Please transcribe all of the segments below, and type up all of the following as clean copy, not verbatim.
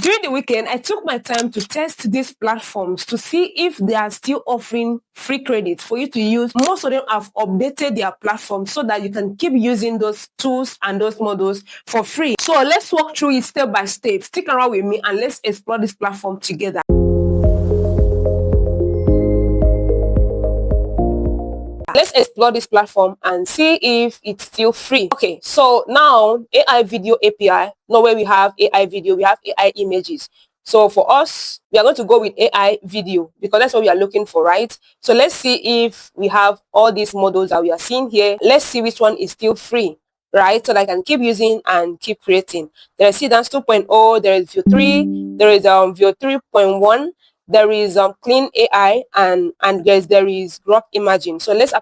During the weekend, I took my time to test these platforms to see if they are still offering free credits for you to use. Most of them have updated their platform so that you can keep using those tools and those models for free. So let's walk through it step by step. Stick around with me and let's explore this platform together. Let's explore this platform and see if it's still free. Okay, so now AI video API, not where we have AI video, we have AI images. So for us, we are going to go with AI video because that's what we are looking for, right? So let's see if we have all these models that we are seeing here. Let's see which one is still free, right? So that I can keep using and keep creating. There is Sedance 2.0, there is Veo 3, there is Veo 3.1. There is Kling AI and there is Grog Imaging. So let's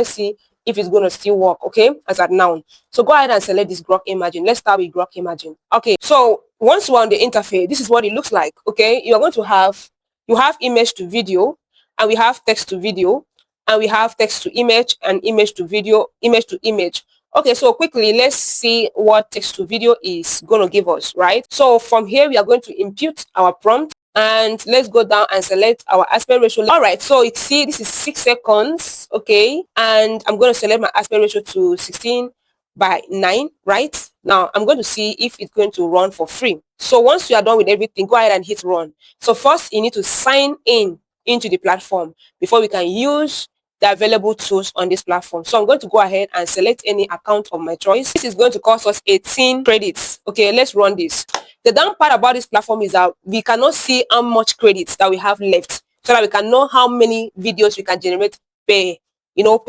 see if it's going to still work, okay, as at now. So go ahead and select this Grog Imaging. Let's start with Grog Imaging. Okay, so once you're on the interface, this is what it looks like, okay? You are going to have, you have image to video, and we have text to video, and we have text to image, and image to video, image to image. Okay, so quickly, let's see what text to video is going to give us, right? So from here, we are going to impute our prompt. And let's go down and select our aspect ratio. All right, so it's see this is 6 seconds, okay, and I'm going to select my aspect ratio to 16:9, right? Now I'm going to see if it's going to run for free. So once you are done with everything, go ahead and hit run. So first you need to sign in into the platform before we can use the available tools on this platform. So I'm going to go ahead and select any account of my choice. This is going to cost us 18 credits. Okay, let's run this. The down part about this platform is that we cannot see how much credits that we have left, so that we can know how many videos we can generate per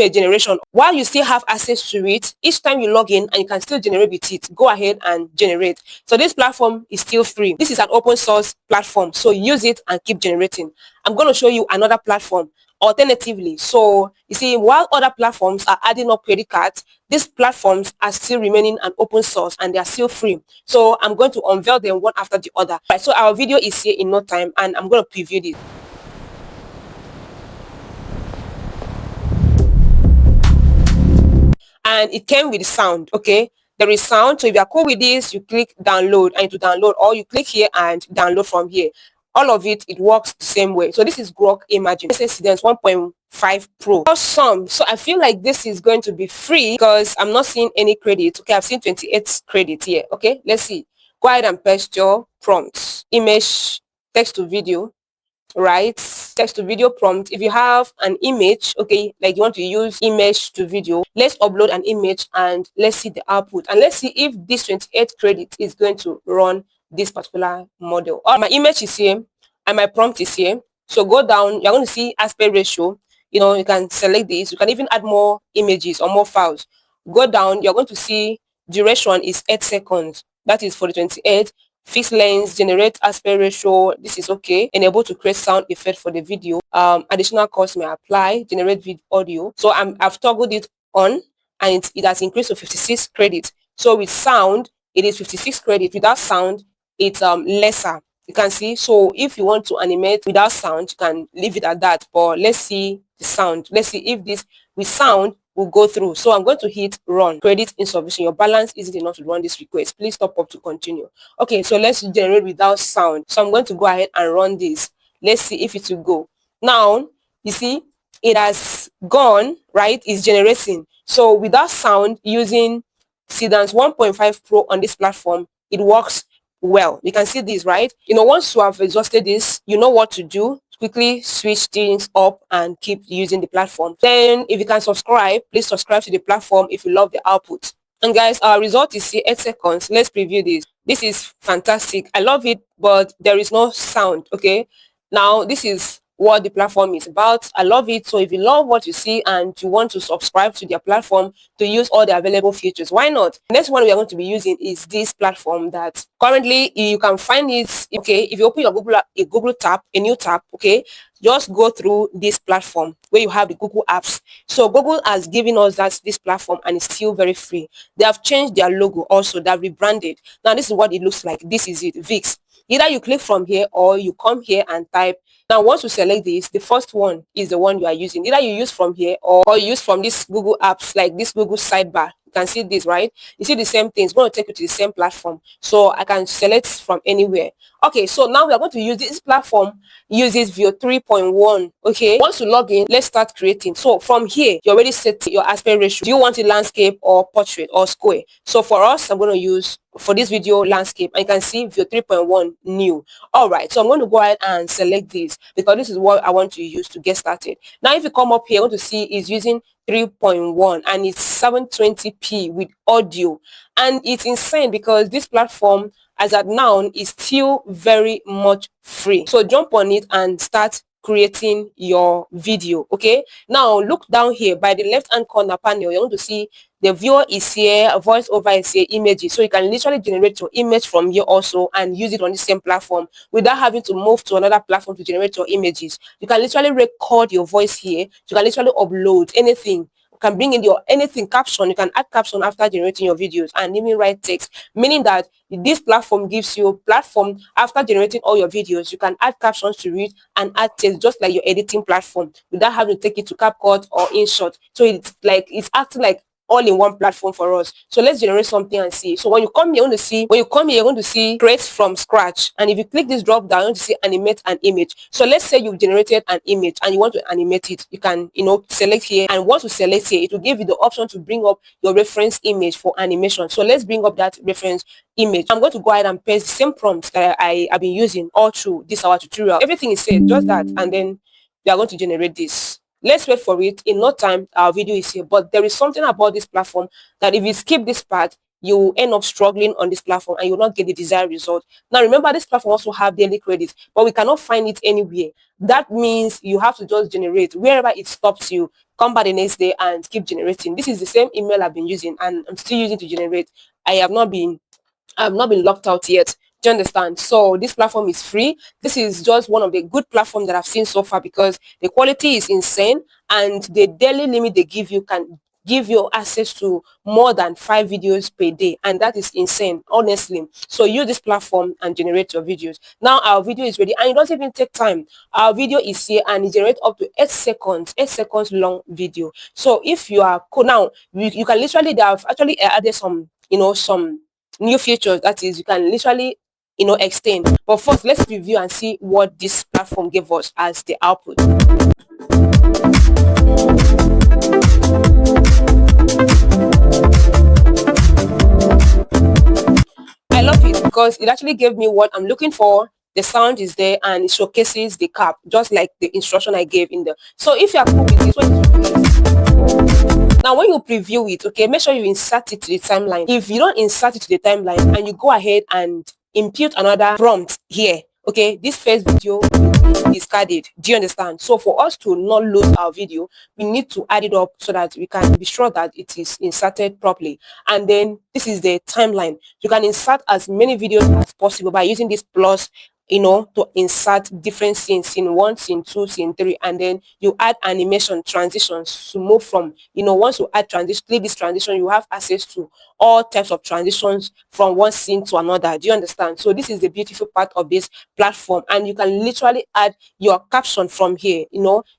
generation. While you still have access to it, each time you log in and you can still generate with it, go ahead and generate. So this platform is still free. This is an open source platform, so use it and keep generating. I'm going to show you another platform alternatively. So you see, while other platforms are adding up credit cards, these platforms are still remaining an open source and they are still free. So I'm going to unveil them one after the other. Right, so our video is here in no time and I'm going to preview this. And it came with sound, okay? There is sound. So if you are cool with this, you click download and to download, or you click here and download from here. All of it works the same way. So this is Grog Imaging. This is Sedance 1.5 Pro. Awesome. So I feel like this is going to be free because I'm not seeing any credit. Okay, I've seen 28 credits here. Okay, let's see. Go ahead and paste your prompts. Image, text to video, right? Text to video prompt. If you have an image, okay, like you want to use image to video, let's upload an image and let's see the output. And let's see if this 28 credit is going to run this particular model. My image is here and my prompt is here. So go down, you're going to see aspect ratio. You can select this. You can even add more images or more files. Go down, you're going to see duration is 8 seconds. That is for the 28. Fixed length, generate aspect ratio. This is okay. Enable to create sound effect for the video. Additional cost may apply. Generate video audio. So I've toggled it on and it has increased to 56 credits. So with sound, it is 56 credits. Without sound, it's lesser. You can see. So if you want to animate without sound, you can leave it at that. But let's see the sound. Let's see if this with sound will go through. So I'm going to hit run. Credit insufficient. Your balance isn't enough to run this request. Please stop up to continue. Okay, so let's generate without sound. So I'm going to go ahead and run this. Let's see if it will go. Now, you see, it has gone, right? It's generating. So without sound, using Sedance 1.5 Pro on this platform, it works well. You can see this, right? Once you have exhausted this, you know what to do. Quickly switch things up and keep using the platform. Then if you can subscribe, please subscribe to the platform if you love the output. And guys, our result is here, 8 seconds. Let's preview this. This is fantastic. I love it, but there is no sound. Okay, now this is what the platform is about. I love it. So if you love what you see and you want to subscribe to their platform to use all the available features, why not? The next one we are going to be using is this platform that currently you can find it. Okay, if you open your Google tab, a new tab, okay, just go through this platform where you have the Google apps. So Google has given us this platform and it's still very free. They have changed their logo also. They have rebranded. Now this is what it looks like. This is it, Vids. Either you click from here or you come here and type. Now once you select this, the first one is the one you are using. Either you use from here or you use from this Google apps, like this Google sidebar. You can see this, right? You see the same thing. It's going to take you to the same platform. So I can select from anywhere. Okay, so now we are going to use this platform, uses Veo 3.1. Okay, once you log in, let's start creating. So from here, you already set your aspect ratio. Do you want it landscape or portrait or square? So for us, I'm going to use, for this video, landscape. And you can see Veo 3.1 new. All right, so I'm going to go ahead and select this because this is what I want to use to get started. Now if you come up here, I want to see is using 3.1 and it's 720p with audio, and it's insane because this platform as at now is still very much free. So jump on it and start creating your video. Okay, now look down here by the left hand corner panel. You're going to see the viewer is here, voiceover is here, images. So you can literally generate your image from here also and use it on the same platform without having to move to another platform to generate your images. You can literally record your voice here. You can literally upload anything. You can bring in your anything caption. You can add caption after generating your videos and even write text, meaning that this platform gives you a platform after generating all your videos. You can add captions to read and add text just like your editing platform without having to take it to CapCut or InShot. So it's acting like all in one platform for us. So let's generate something and see. So when you come here, you're going to see create from scratch. And if you click this drop down, you're going to see animate an image. So let's say you've generated an image and you want to animate it. You can, select here, and once you select here, it will give you the option to bring up your reference image for animation. So let's bring up that reference image. I'm going to go ahead and paste the same prompts that I have been using all through this our tutorial. Everything is said, just that, and then we are going to generate this. Let's wait for it. In no time, our video is here. But there is something about this platform that if you skip this part, you will end up struggling on this platform and you will not get the desired result. Now, remember, this platform also have daily credits, but we cannot find it anywhere. That means you have to just generate. Wherever it stops you, come back the next day and keep generating. This is the same email I've been using and I'm still using to generate. I've not been locked out yet. Do you understand? So this platform is free. This is just one of the good platforms that I've seen so far because the quality is insane and the daily limit they give you can give you access to more than 5 videos per day, and that is insane, honestly. So use this platform and generate your videos. Now our video is ready and it doesn't even take time. Our video is here and it generates up to 8 seconds long video. So if you are cool now, you can literally, they have actually added some some new features, that is you can literally extend. But first, let's review and see what this platform gave us as the output. I love it because it actually gave me what I'm looking for. The sound is there and it showcases the cap just like the instruction I gave in there. So if you are cool with this, what you do is, now when you preview it, okay, make sure you insert it to the timeline. If you don't insert it to the timeline and you go ahead and impute another prompt here, okay, this first video will be discarded. Do you understand? So for us to not lose our video, we need to add it up so that we can be sure that it is inserted properly. And then this is the timeline. You can insert as many videos as possible by using this plus, to insert different scenes, scene 1, scene 2, scene 3, and then you add animation transitions to move from, once you add transition, click this transition, you have access to all types of transitions from one scene to another. Do you understand? So this is the beautiful part of this platform, and you can literally add your caption from here.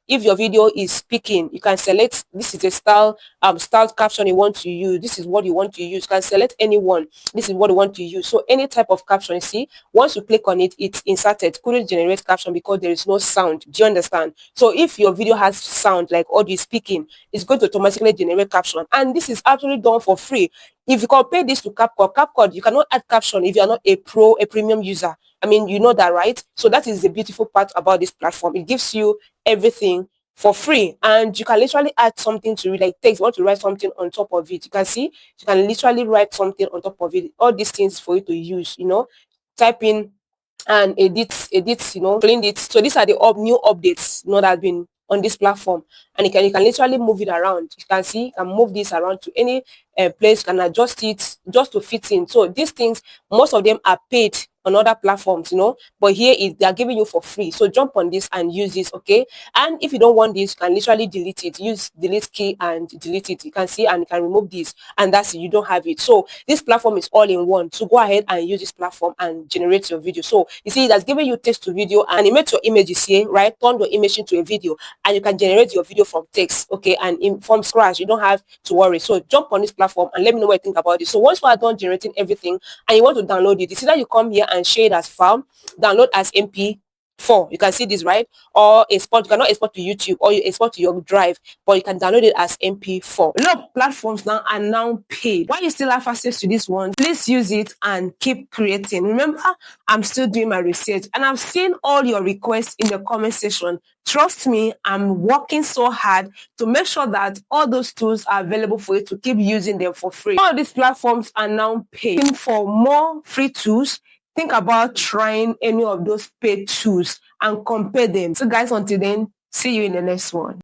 If your video is speaking, you can select, this is a style caption you want to use. This is what you want to use. You can select anyone. This is what you want to use. So any type of caption, you see, once you click on it, it's inserted. Couldn't generate caption because there is no sound. Do you understand? So if your video has sound like audio speaking, it's going to automatically generate caption, and this is actually done for free. If you compare this to CapCut, you cannot add caption if you are not a premium user. I mean, you know that, right? So that is the beautiful part about this platform. It gives you everything for free, and you can literally add something to it, like text. You want to write something on top of it, you can see you can literally write something on top of it. All these things for you to use, type in and edit, clean it. So these are the new updates, that have been on this platform, and you can literally move it around. You can see you can move this around to any place, you can adjust it just to fit in. So these things, most of them are paid on other platforms, but here is they are giving you for free. So jump on this and use this, okay? And if you don't want this, you can literally delete it. Use delete key and delete it. You can see and you can remove this, and that's it. You don't have it. So this platform is all in one. So go ahead and use this platform and generate your video. So you see, it has given you text to video and animate your images here, right? Turn your image into a video, and you can generate your video from text, okay? And from scratch, you don't have to worry. So jump on this platform and let me know what you think about it. So once you are done generating everything and you want to download it, it's either you come here and share it as file, download as MP4. You can see this, right? Or export. You cannot export to YouTube or you export to your drive, but you can download it as MP4. A lot of platforms now are now paid. Why you still have access to this one? Please use it and keep creating. Remember, I'm still doing my research and I've seen all your requests in the comment section. Trust me, I'm working so hard to make sure that all those tools are available for you to keep using them for free. All these platforms are now paid. For more free tools, think about trying any of those paid tools and compare them. So guys, until then, see you in the next one.